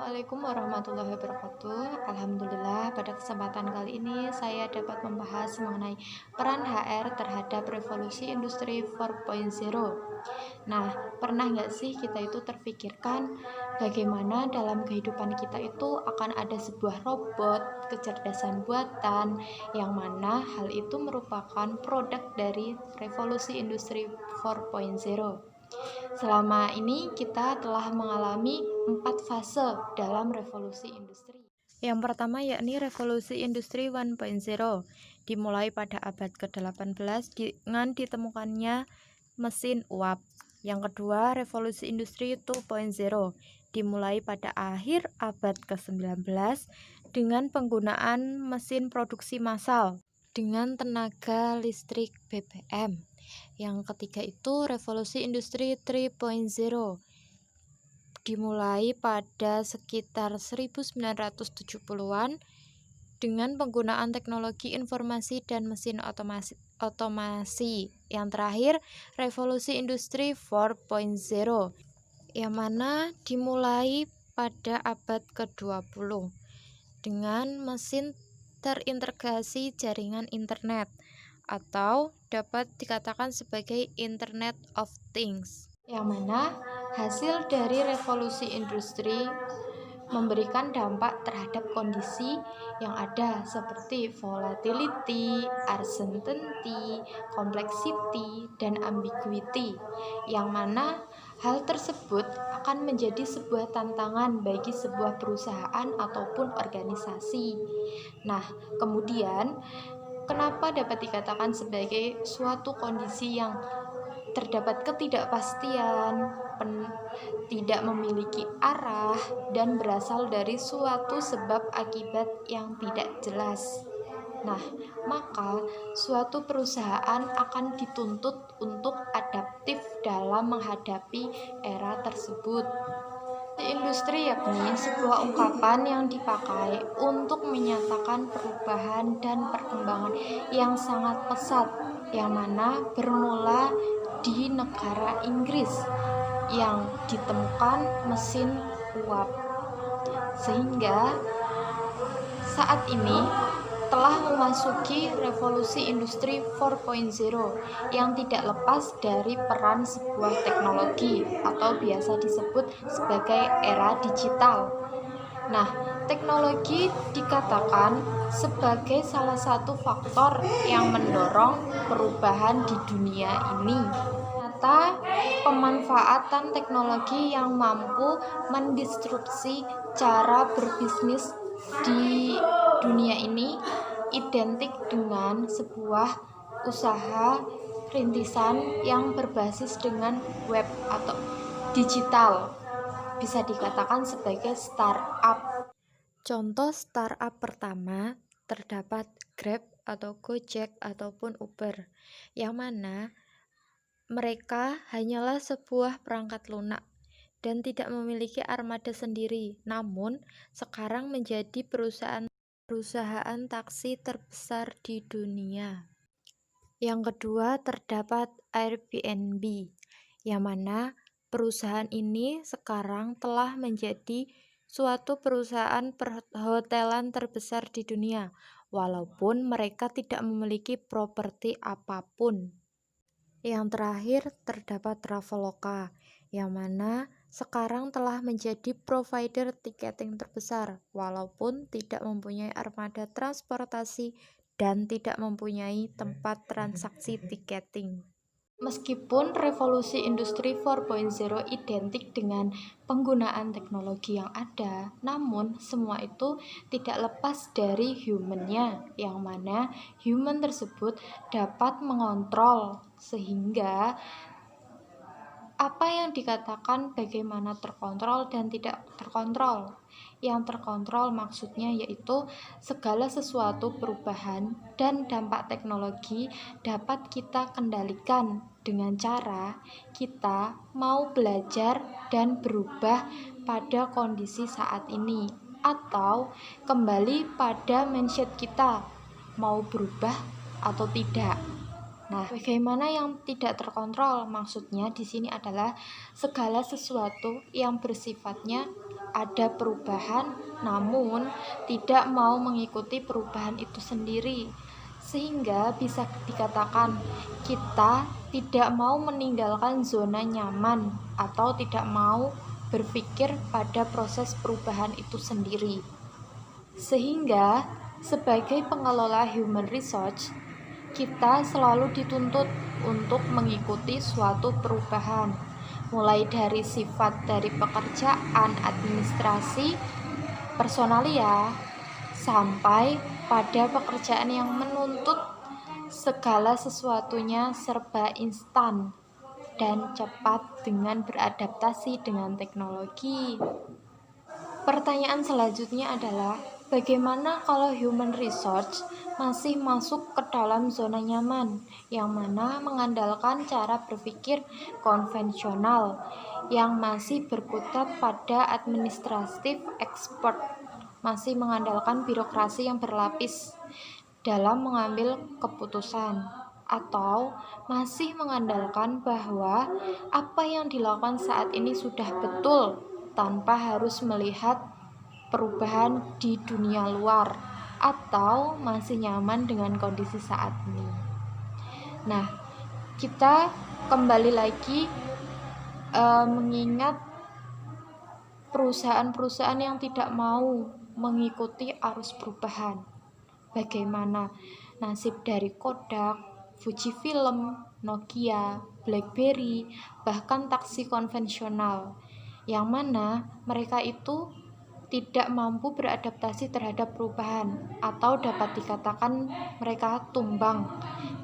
Assalamualaikum warahmatullahi wabarakatuh. Alhamdulillah, pada kesempatan kali ini saya dapat membahas mengenai peran HR terhadap revolusi industri 4.0. Nah, pernah nggak sih kita itu terpikirkan bagaimana dalam kehidupan kita itu akan ada sebuah robot, kecerdasan buatan, yang mana hal itu merupakan produk dari revolusi industri 4.0. Selama ini kita telah mengalami 4 fase dalam revolusi industri. Yang pertama yakni revolusi industri 1.0, dimulai pada abad ke-18 dengan ditemukannya mesin uap. Yang kedua, revolusi industri 2.0, dimulai pada akhir abad ke-19 dengan penggunaan mesin produksi massal dengan tenaga listrik BBM. Yang ketiga itu revolusi industri 3.0, dimulai pada sekitar 1970-an dengan penggunaan teknologi informasi dan mesin otomasi. Yang terakhir, revolusi industri 4.0, yang mana dimulai pada abad ke-20 dengan mesin terintegrasi jaringan internet, atau dapat dikatakan sebagai Internet of Things, yang mana hasil dari revolusi industri memberikan dampak terhadap kondisi yang ada seperti volatility, uncertainty, complexity, dan ambiguity, yang mana hal tersebut akan menjadi sebuah tantangan bagi sebuah perusahaan ataupun organisasi. Nah, kemudian kenapa dapat dikatakan sebagai suatu kondisi yang terdapat ketidakpastian, tidak memiliki arah, dan berasal dari suatu sebab akibat yang tidak jelas? Nah, maka suatu perusahaan akan dituntut untuk adaptif dalam menghadapi era tersebut. Industri yakni sebuah ungkapan yang dipakai untuk menyatakan perubahan dan perkembangan yang sangat pesat, yang mana bermula di negara Inggris yang ditemukan mesin uap, sehingga saat ini telah memasuki revolusi industri 4.0 yang tidak lepas dari peran sebuah teknologi atau biasa disebut sebagai era digital. Nah, teknologi dikatakan sebagai salah satu faktor yang mendorong perubahan di dunia ini. Ternyata pemanfaatan teknologi yang mampu mendisrupsi cara berbisnis di dunia ini identik dengan sebuah usaha rintisan yang berbasis dengan web atau digital, bisa dikatakan sebagai startup. Contoh startup pertama terdapat Grab atau Gojek ataupun Uber, yang mana mereka hanyalah sebuah perangkat lunak dan tidak memiliki armada sendiri, namun sekarang menjadi perusahaan taksi terbesar di dunia. Yang kedua terdapat Airbnb, yang mana perusahaan ini sekarang telah menjadi suatu perusahaan perhotelan terbesar di dunia, walaupun mereka tidak memiliki properti apapun. Yang terakhir terdapat Traveloka, yang mana sekarang telah menjadi provider tiketing terbesar, walaupun tidak mempunyai armada transportasi dan tidak mempunyai tempat transaksi tiketing. Meskipun revolusi industri 4.0 identik dengan penggunaan teknologi yang ada, namun semua itu tidak lepas dari humannya, yang mana human tersebut dapat mengontrol, sehingga apa yang dikatakan bagaimana terkontrol dan tidak terkontrol. Yang terkontrol maksudnya yaitu segala sesuatu perubahan dan dampak teknologi dapat kita kendalikan dengan cara kita mau belajar dan berubah pada kondisi saat ini, atau kembali pada mindset kita mau berubah atau tidak. Nah, bagaimana yang tidak terkontrol? Maksudnya di sini adalah segala sesuatu yang bersifatnya ada perubahan, namun tidak mau mengikuti perubahan itu sendiri. Sehingga bisa dikatakan kita tidak mau meninggalkan zona nyaman atau tidak mau berpikir pada proses perubahan itu sendiri. Sehingga sebagai pengelola human resource, kita selalu dituntut untuk mengikuti suatu perubahan, mulai dari sifat dari pekerjaan, administrasi, personalia, sampai pada pekerjaan yang menuntut segala sesuatunya serba instan dan cepat dengan beradaptasi dengan teknologi. Pertanyaan selanjutnya adalah, bagaimana kalau human resource masih masuk ke dalam zona nyaman, yang mana mengandalkan cara berpikir konvensional, yang masih berkutat pada administratif expert, masih mengandalkan birokrasi yang berlapis dalam mengambil keputusan, atau masih mengandalkan bahwa apa yang dilakukan saat ini sudah betul tanpa harus melihat perubahan di dunia luar, atau masih nyaman dengan kondisi saat ini. Nah, kita kembali lagi mengingat perusahaan-perusahaan yang tidak mau mengikuti arus perubahan. Bagaimana nasib dari Kodak, Fujifilm, Nokia, BlackBerry, bahkan taksi konvensional, yang mana mereka itu tidak mampu beradaptasi terhadap perubahan, atau dapat dikatakan mereka tumbang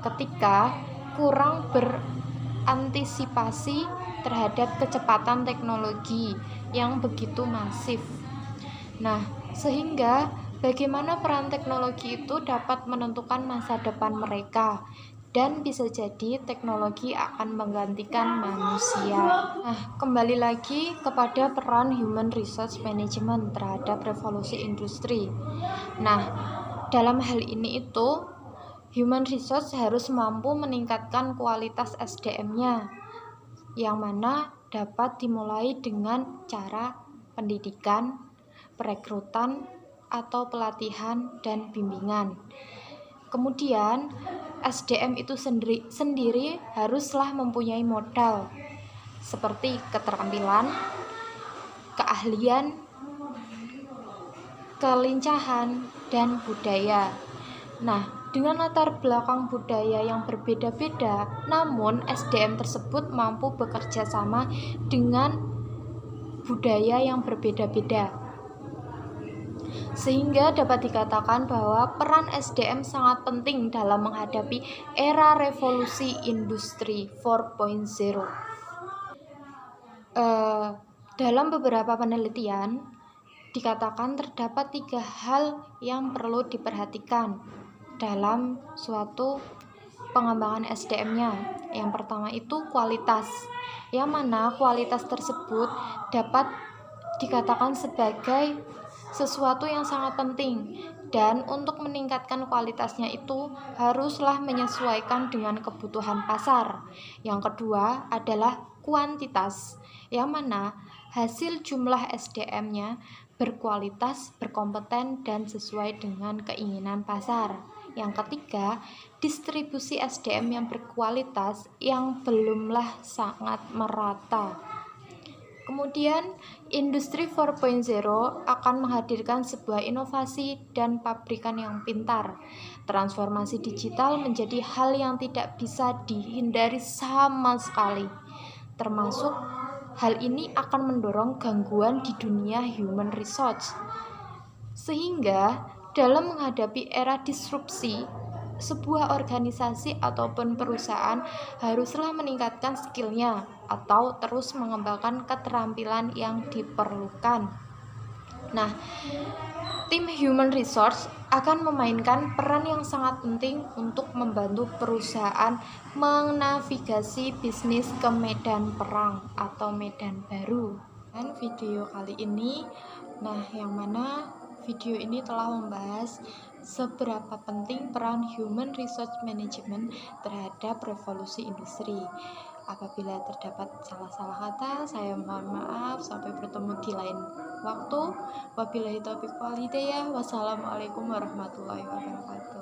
ketika kurang berantisipasi terhadap kecepatan teknologi yang begitu masif. Nah, sehingga bagaimana peran teknologi itu dapat menentukan masa depan mereka, dan bisa jadi teknologi akan menggantikan manusia. Nah, kembali lagi kepada peran human resource management terhadap revolusi industri. Nah, dalam hal ini itu human resource harus mampu meningkatkan kualitas SDM-nya, yang mana dapat dimulai dengan cara pendidikan, perekrutan, atau pelatihan dan bimbingan. Kemudian SDM itu sendiri haruslah mempunyai modal seperti keterampilan, keahlian, kelincahan, dan budaya. Nah, dengan latar belakang budaya yang berbeda-beda, namun SDM tersebut mampu bekerja sama dengan budaya yang berbeda-beda. Sehingga dapat dikatakan bahwa peran SDM sangat penting dalam menghadapi era revolusi industri 4.0. Dalam beberapa penelitian dikatakan terdapat 3 hal yang perlu diperhatikan dalam suatu pengembangan SDM-nya. Yang pertama itu kualitas, yang mana kualitas tersebut dapat dikatakan sebagai sesuatu yang sangat penting, dan untuk meningkatkan kualitasnya itu haruslah menyesuaikan dengan kebutuhan pasar. Yang kedua adalah kuantitas, yang mana hasil jumlah SDM-nya berkualitas, berkompeten, dan sesuai dengan keinginan pasar. Yang ketiga, distribusi SDM yang berkualitas yang belumlah sangat merata. Kemudian, industri 4.0 akan menghadirkan sebuah inovasi dan pabrikan yang pintar. Transformasi digital menjadi hal yang tidak bisa dihindari sama sekali. Termasuk hal ini akan mendorong gangguan di dunia human resource. Sehingga dalam menghadapi era disrupsi, sebuah organisasi ataupun perusahaan haruslah meningkatkan skillnya atau terus mengembangkan keterampilan yang diperlukan. Nah, tim human resource akan memainkan peran yang sangat penting untuk membantu perusahaan menavigasi bisnis ke medan perang atau medan baru. Dan video kali ini, yang mana video ini telah membahas seberapa penting peran human resource management terhadap revolusi industri. Apabila terdapat salah-salah kata, saya mohon maaf. Sampai bertemu di lain waktu. Wabillahi taufiq wal hidayah. Wassalamualaikum warahmatullahi wabarakatuh.